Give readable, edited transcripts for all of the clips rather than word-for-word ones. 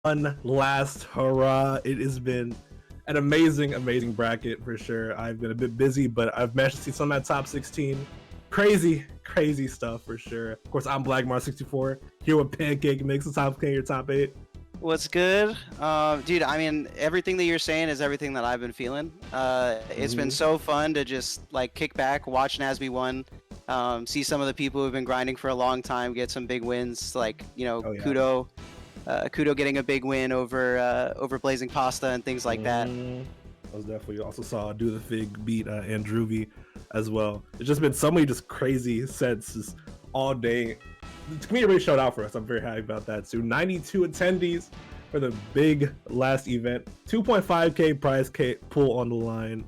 One last hurrah. It has been an amazing bracket for sure. I've been a bit busy, but I've managed to see some of that top 16. Crazy stuff for sure. Of course, I'm Blackmar64 here with Pancake Mix, the top your top 8. What's good? Dude, I mean, everything that you're saying is everything that I've been feeling. It's been so fun to just like kick back, watch Nasby 1, see some of the people who've been grinding for a long time get some big wins, like, you know, Kudo. Kudo getting a big win over Blazing Pasta and things like that. I was definitely also saw Do the Fig beat Andruvi as well. It's just been so many just crazy sets just all day. The community really showed out for us. I'm very happy about that too. 92 attendees for the big last event. 2.5k prize pool on the line.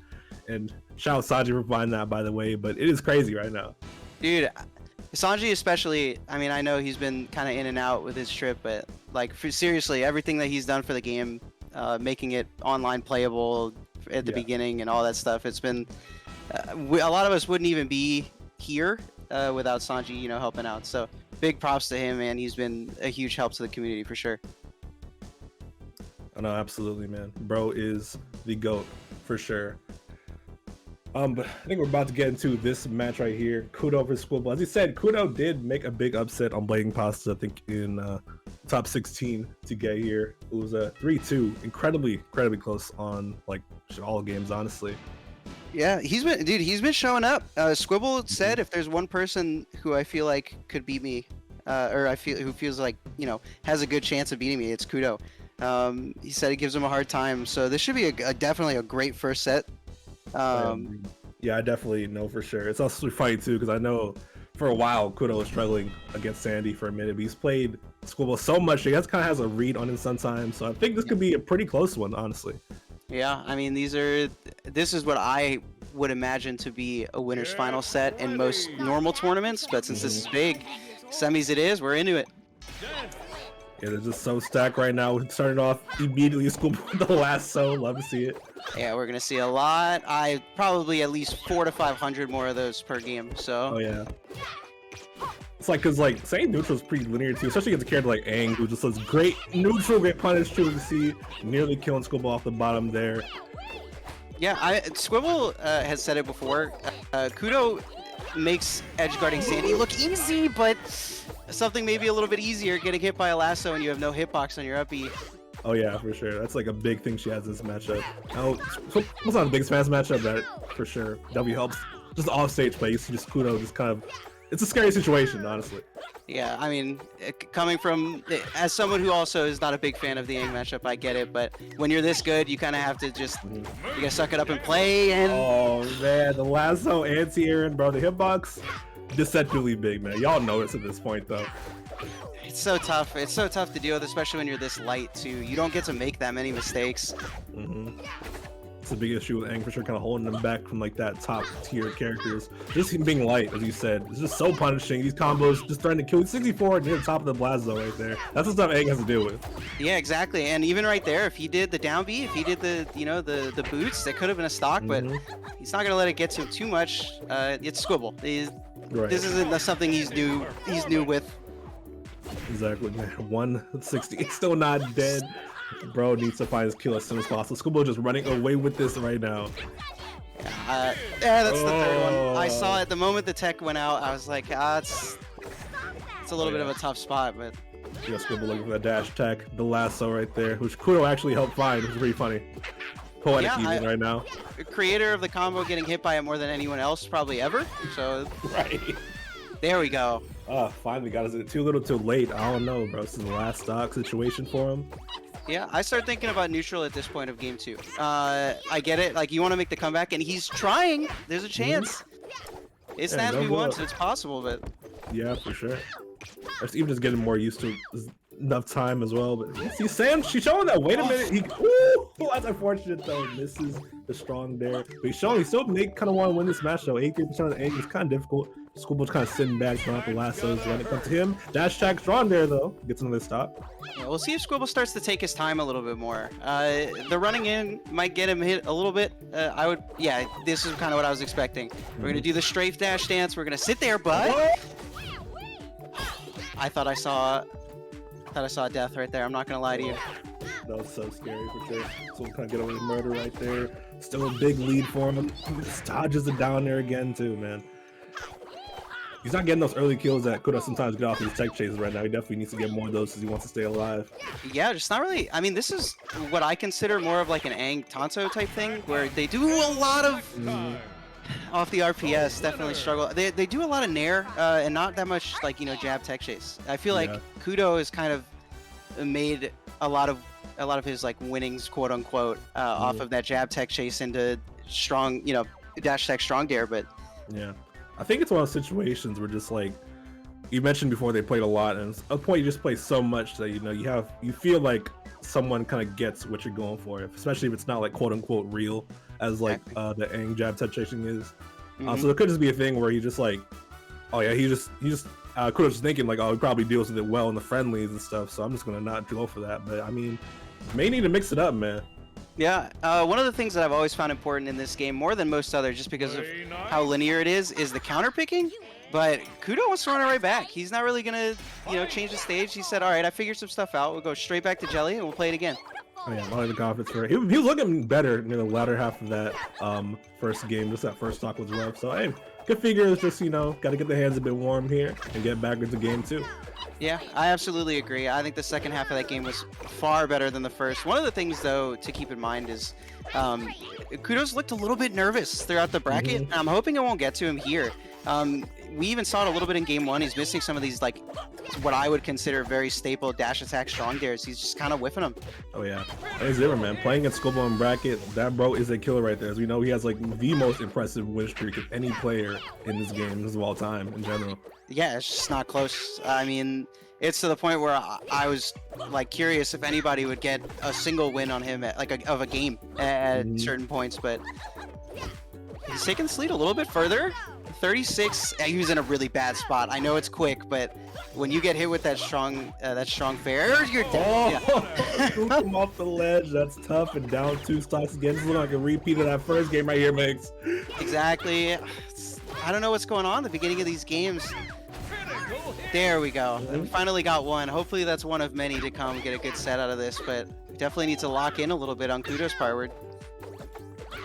And shout out Sanji for finding that, by the way. But it is crazy right now. Dude, Sanji especially, I mean, I know he's been kind of in and out with his trip, but like seriously, everything that he's done for the game, making it online playable at the beginning and all that stuff, it's been, a lot of us wouldn't even be here without Sanji, you know, helping out. So big props to him, man. He's been a huge help to the community for sure. Oh, no, absolutely, man. Bro is the GOAT for sure. But I think we're about to get into this match right here. Kudo versus Squible. As you said, Kudo did make a big upset on Blazing Pasta, I think, in top 16 to get here. It was a 3-2, incredibly close on like all games, honestly. Yeah, he's been showing up. Squible said if there's one person who I feel like could beat me, or who feels like, you know, has a good chance of beating me, it's Kudo. He said he gives him a hard time, so this should be definitely a great first set. Yeah, I definitely know for sure. It's also funny too because I know for a while Kudo was struggling against Sandy for a minute, but he's played Squible so much he kind of has a read on him sometimes. So I think this could be a pretty close one, honestly. Yeah, I mean, this is what I would imagine to be a winner's final set in most normal tournaments, but since this is big, semis it is, we're into it. Yeah, they're just so stacked right now. We started off immediately Squible with the last so. Love to see it. Yeah, we're gonna see a lot. Probably at least 400 to 500 more of those per game. So. Oh yeah. It's like, cause like saying neutral is pretty linear too, especially against a character like Aang, who just does great neutral, great punish too. You see, nearly killing Squible off the bottom there. Yeah, Squible has said it before. Kudo makes edge guarding Sandy look easy, but something maybe a little bit easier, getting hit by a lasso and you have no hitbox on your up E. Oh yeah, for sure. That's like a big thing she has in this matchup. Oh, it's not the biggest fans matchup, but for sure W helps. Just off stage play, you see just Kudo just kind of, it's a scary situation, honestly. Yeah, I mean, coming from, as someone who also is not a big fan of the Aang matchup, I get it, but when you're this good, you kind of have to just, you gotta suck it up and play, and... Oh man, the lasso anti-Aaron, bro, the hitbox, deceptively big, man. Y'all know this at this point, though. It's so tough. It's so tough to deal with, especially when you're this light, too. You don't get to make that many mistakes. It's a big issue with Aang for sure, kind of holding them back from like that top tier characters. Just him being light, as you said, it's just so punishing. These combos just trying to kill 64 near the top of the Blazo right there. That's the stuff Aang has to deal with. Yeah, exactly. And even right there, if he did the down B, if he did the, you know, the boots, that could have been a stock, but he's not gonna let it get to him too much. It's Squible. This isn't something he's new with. Exactly, man. 160. It's still not dead. Bro needs to find his kill as soon as possible. Squible just running away with this right now. Yeah, that's the third one. I saw it the moment the tech went out. I was like, it's a little bit of a tough spot, but. Yeah, Squible looking for that dash tech, the lasso right there, which Kudo actually helped find, which is pretty funny. Poetic even right now. The creator of the combo getting hit by it more than anyone else probably ever. So. Right. There we go. Finally got us too little too late. I don't know, bro. This is the last stock situation for him. Yeah, I start thinking about neutral at this point of game 2. I get it. Like, you want to make the comeback, and he's trying. There's a chance. It's not we want, so it's possible, but... Yeah, for sure. Even just getting more used to enough time as well. But see, Sam, she's showing that. Wait a minute. Ooh, that's unfortunate, though. Misses the strong there. But he's showing, he still kind of want to win this match, though. 83% of the aim is kind of difficult. Squible's kind of sitting back, throwing out the lassos when it comes to him. Dash tag strong there, though. Gets another stop. Yeah, we'll see if Squible starts to take his time a little bit more. The running in might get him hit a little bit. Yeah, this is kind of what I was expecting. We're going to do the strafe dash dance. We're going to sit there, but... I thought I saw death right there. I'm not going to lie to you. That was so scary for sure. So we'll kind of get away with murder right there. Still a big lead for him. Just dodges it down there again too, man. He's not getting those early kills that Kudo sometimes get off his tech chases right now. He definitely needs to get more of those because he wants to stay alive. Yeah, just not really. I mean, this is what I consider more of like an Aang Tanto type thing, where they do a lot of off the RPS. Definitely struggle. They do a lot of nair and not that much like jab tech chase. I feel like Kudo has kind of made a lot of his like winnings, quote unquote, off of that jab tech chase into strong, dash tech strong dare. But yeah. I think it's one of those situations where just like you mentioned before, they played a lot, and at a point you just play so much that you feel like someone kind of gets what you're going for, especially if it's not like quote unquote real as like the Aang jab touch chasing is. So there could just be a thing where he just like, oh yeah, he just Kudo's just thinking like, oh, he probably deals with it well in the friendlies and stuff, so I'm just gonna not go for that. But I mean, may need to mix it up, man. Yeah, one of the things that I've always found important in this game, more than most others, just because of how linear it is the counter picking. But Kudo wants to run it right back. He's not really gonna, change the stage. He said, "All right, I figured some stuff out. We'll go straight back to Jelly and we'll play it again." Oh yeah, not even confidence for it. He was looking better near the latter half of that first game. Just that first stock was rough. So hey, good figure is just got to get the hands a bit warm here and get back into game 2. Yeah, I absolutely agree. I think the second half of that game was far better than the first. One of the things, though, to keep in mind is Kudo's looked a little bit nervous throughout the bracket, and I'm hoping it won't get to him here. We even saw it a little bit in game 1. He's missing some of these, like, what I would consider very staple dash attack strong dares. He's just kind of whiffing them. Oh, yeah. Hey, Zimmer, man. Playing at Squible in bracket, that bro is a killer right there. As we know, he has, like, the most impressive win streak of any player in this game of all time in general. Yeah, it's just not close. I mean, it's to the point where I was like curious if anybody would get a single win on him at of a game at certain points, but he's taking the lead a little bit further. 36. He was in a really bad spot. I know it's quick, but when you get hit with that strong fair, you're dead. Scoop him off the ledge. That's tough. And down 2 stocks again. This looks like a repeat of that first game right here, Mix. Exactly. I don't know what's going on at the beginning of these games. There we go. We finally got one. Hopefully that's one of many to come. Get a good set out of this, but we definitely need to lock in a little bit on Kudo's part.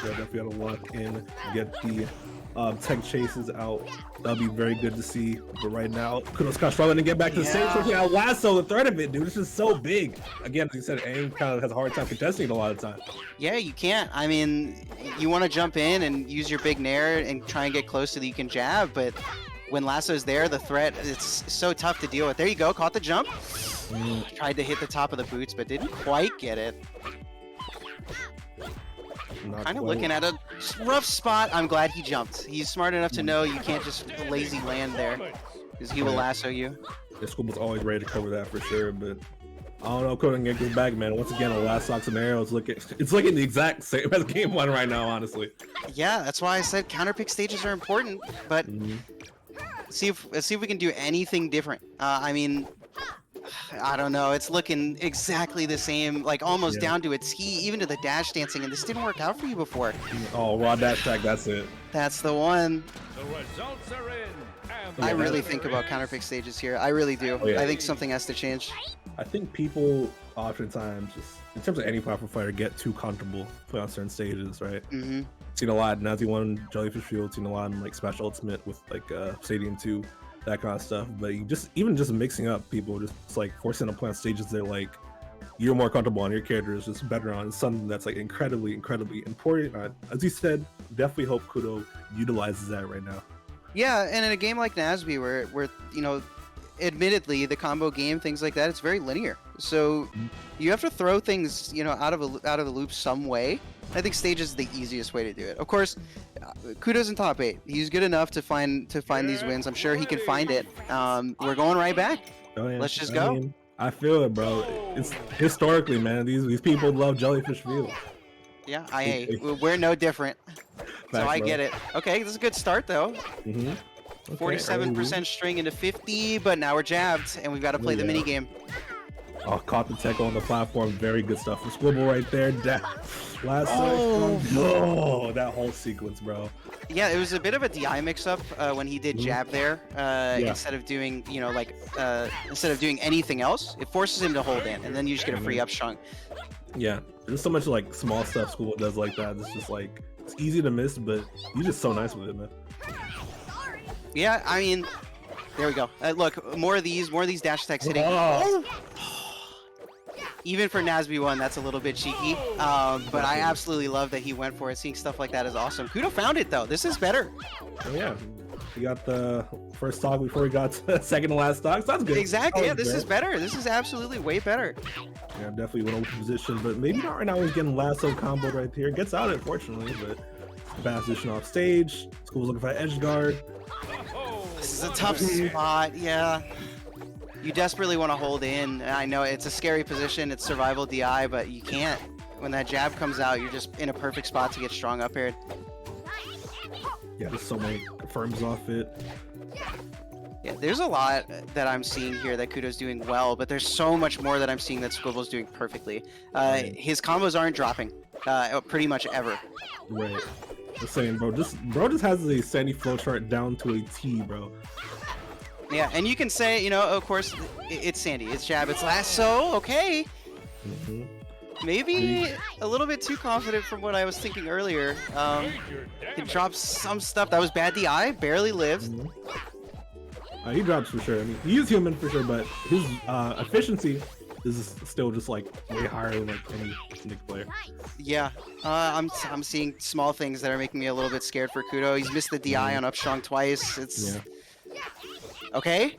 Yeah, definitely got to lock in, get the tech chases out. That'll be very good to see. But right now, Kudo's kind of struggling to get back to the stage. Yeah, lasso, the threat of it, dude. It's just so big. Again, as you said, Aang kind of has a hard time contesting it a lot of the time. Yeah, you can't. I mean, you want to jump in and use your big nair and try and get close so that you can jab, but when lasso's there, the threat, it's so tough to deal with. There you go, caught the jump. Tried to hit the top of the boots, but didn't quite get it. Kind of looking at a rough spot. I'm glad he jumped. He's smart enough to know you can't just lazy land there, because he will lasso you. This school was always ready to cover that for sure, but I don't know. Couldn't get this back, man. Once again, the last socks and arrows it's looking the exact same as game 1 right now, honestly. Yeah, that's why I said counterpick stages are important, but let's see if we can do anything different. I mean, I don't know. It's looking exactly the same, like almost down to a T, even to the dash dancing, and this didn't work out for you before. Oh, raw dash tag, that's it. That's the one. The results are in. I really think about counterpick stages here. I really do. I think something has to change. I think people oftentimes, just in terms of any platform fighter, get too comfortable playing on certain stages, right? Seen a lot in Nazi 1, Jellyfish Field, seen a lot in like Smash Ultimate with like Stadium 2, that kind of stuff. But you even just mixing up people, just like forcing them to play on stages that like you're more comfortable on, your character is just better on. It's something that's like incredibly important. As you said, definitely hope Kudo utilizes that right now. Yeah, and in a game like Nasby where admittedly the combo game, things like that, it's very linear. So you have to throw things, out of the loop some way. I think stage is the easiest way to do it. Of course, Kudo's in top 8. He's good enough to find these wins. I'm sure he can find it. We're going right back. Oh, yeah. Let's just go. I feel it, bro. It's historically, man. These people love Jellyfish Field. Yeah, we're no different. So I get it. Okay, this is a good start though. 47% string into 50, but now we're jabbed, and we've got to play the mini game. Oh, caught the tech on the platform. Very good stuff from Squible right there. That whole sequence, bro. Yeah, it was a bit of a DI mix-up when he did jab there. Instead of doing, instead of doing anything else, it forces him to hold in, and then you just get a free up strong. Yeah, there's so much like small stuff Squible does like that. It's just like it's easy to miss, but he's just so nice with it, man. Yeah, I mean, there we go. Look, more of these dash attacks hitting. Oh. Even for Nasby one, that's a little bit cheeky. But I absolutely love that he went for it. Seeing stuff like that is awesome. Kudo found it though. This is better. Oh, yeah, he got the first stock before he got to second to last stock. So that's good. Exactly. Yeah, That was this good. is better. This is absolutely way better. Yeah, definitely went over position, but maybe not right now. He's getting lasso comboed right here. Gets out unfortunately, but bad position off stage. School's looking for an edge guard. This is a tough spot. Yeah. You desperately want to hold in. I know it's a scary position. It's survival DI, but you can't. When that jab comes out, you're just in a perfect spot to get strong up aired. Yeah, there's so many confirms off it. Yeah, there's a lot that I'm seeing here that Kudo's doing well, but there's so much more that I'm seeing that Squible's doing perfectly. His combos aren't dropping, pretty much ever. Right. Just saying, bro just has a Sandy flowchart down to a T, bro. Yeah, and you can say, you know, of course, it's Sandy, it's jab, it's lasso, okay. Maybe a little bit too confident from what I was thinking earlier. He dropped some stuff. That was bad DI, barely lived. He drops for sure. I mean, he is human for sure, but his efficiency is still just like way higher than like any Nick player. Yeah, I'm seeing small things that are making me a little bit scared for Kudo. He's missed the DI on up strong twice. It's okay.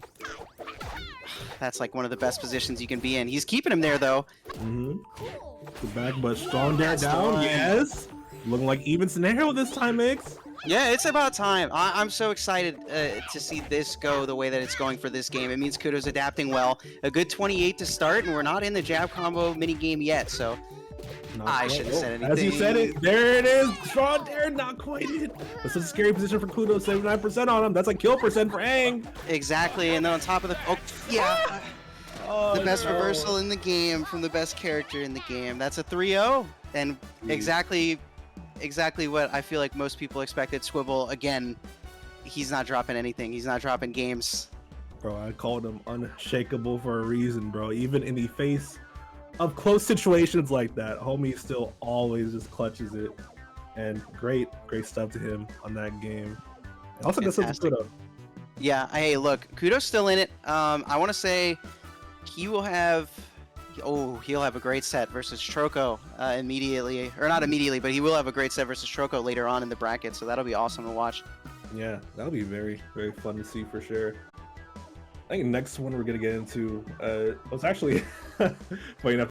That's like one of the best positions you can be in. He's keeping him there though. The back, but strong dare down. Yes. Looking like even scenario this time, Mix. Yeah, it's about time. I'm so excited to see this go the way that it's going for this game. It means Kudo's adapting well. A good 28 to start, and we're not in the jab combo mini game yet, so I shouldn't have said anything. As you said it, there it is. Strong dare, not quite it. But such a scary position for Kudo, 79% on him. That's like kill percent for Aang. Exactly, and then on top of the the best reversal in the game from the best character in the game. That's a 3-0, and exactly what I feel like most people expected. Squible, again, he's not dropping anything. He's not dropping games. Bro, I called him unshakable for a reason, bro. Even in the face of close situations like that, homie still always just clutches it. And great stuff to him on that game. Also, good stuff to Kudo. Yeah, hey, look, Kudo's still in it. I want to say he will have... Oh, he'll have a great set versus Troko immediately. Or not immediately, but he will have a great set versus Troko later on in the bracket, so that'll be awesome to watch. Yeah, that'll be very, very fun to see for sure. I think next one we're going to get into was actually funny enough.